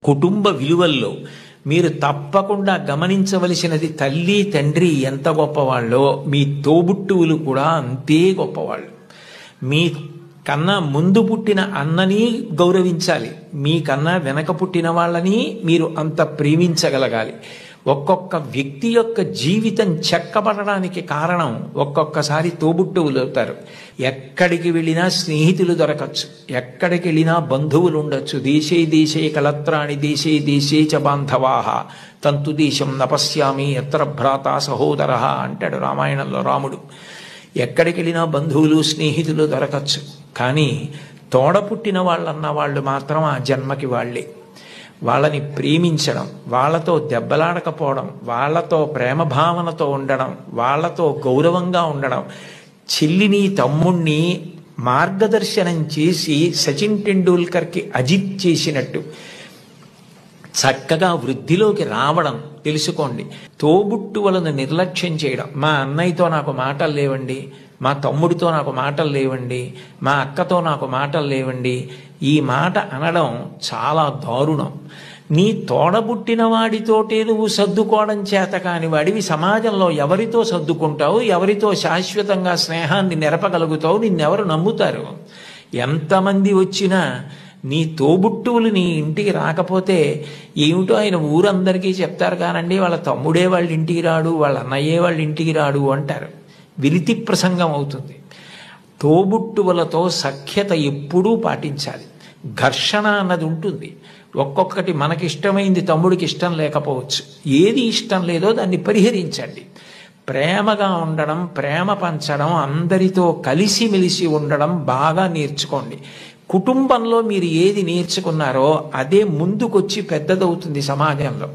కుటుంబ విలువల్లో మీరు తప్పకుండా గమనించవలసినది, తల్లి తండ్రి ఎంత గొప్పవాళ్ళో మీ తోబుట్టువులు కూడా అంతే గొప్పవాళ్ళు. మీ కన్నా ముందు పుట్టిన అన్నని గౌరవించాలి, మీకన్నా వెనక పుట్టిన వాళ్ళని మీరు అంత ప్రేమించగలగాలి. ఒక్కొక్క వ్యక్తి యొక్క జీవితం చెక్కబడడానికి కారణం ఒక్కొక్కసారి తోబుట్టువులు అవుతారు. ఎక్కడికి వెళ్ళినా స్నేహితులు దొరకచ్చు, ఎక్కడికి వెళ్ళినా బంధువులు ఉండొచ్చు. దేశే దేశే కలత్రాణి దేశే దేశే చ బాంధవాహ తంతు దేశం నపశ్యామి ఎత్ర భ్రాత సహోదర అంటాడు రామాయణంలో రాముడు. ఎక్కడికి వెళ్ళినా బంధువులు స్నేహితులు దొరకచ్చు, కానీ తోడ పుట్టిన వాళ్ళన్న వాళ్ళు మాత్రం ఆ జన్మకి వాళ్ళే. వాళ్ళని ప్రేమించడం, వాళ్ళతో దెబ్బలాడకపోవడం, వాళ్ళతో ప్రేమ భావనతో ఉండడం, వాళ్ళతో గౌరవంగా ఉండడం, చెల్లిని తమ్ముణ్ణి మార్గదర్శనం చేసి సచిన్ టెండూల్కర్కి అజిత్ చేసినట్టు చక్కగా వృద్ధిలోకి రావడం తెలుసుకోండి. తోబుట్టువులను నిర్లక్ష్యం చేయడం, మా అన్నయ్యతో నాకు మాటలు లేవండి, మా తమ్ముడితో నాకు మాటలు లేవండి, మా అక్కతో నాకు మాటలు లేవండి, ఈ మాట అనడం చాలా దారుణం. నీ తోడబుట్టిన వాడితోటే నువ్వు సర్దుకోవడం చేత కాని వాడివి సమాజంలో ఎవరితో సర్దుకుంటావు, ఎవరితో శాశ్వతంగా స్నేహాన్ని నెరపగలుగుతావు? నిన్నెవరు నమ్ముతారు? ఎంతమంది వచ్చినా నీ తోబుట్టువులు నీ ఇంటికి రాకపోతే ఏమిటో ఆయన ఊరందరికీ చెప్తారు కానండి, వాళ్ళ తమ్ముడే వాళ్ళ ఇంటికి రాడు, వాళ్ళ అన్నయ్యే వాళ్ళ ఇంటికి రాడు అంటారు. విలితి ప్రసంగం అవుతుంది. తోబుట్టువులతో సఖ్యత ఎప్పుడూ పాటించాలి. ఘర్షణ అన్నది ఉంటుంది. ఒక్కొక్కటి మనకిష్టమైంది తమ్ముడికి ఇష్టం లేకపోవచ్చు. ఏది ఇష్టం లేదో దాన్ని పరిహరించండి. ప్రేమగా ఉండడం, ప్రేమ పంచడం, అందరితో కలిసిమెలిసి ఉండడం బాగా నేర్చుకోండి. కుటుంబంలో మీరు ఏది నేర్చుకున్నారో అదే ముందుకొచ్చి పెద్దదవుతుంది సమాజంలో.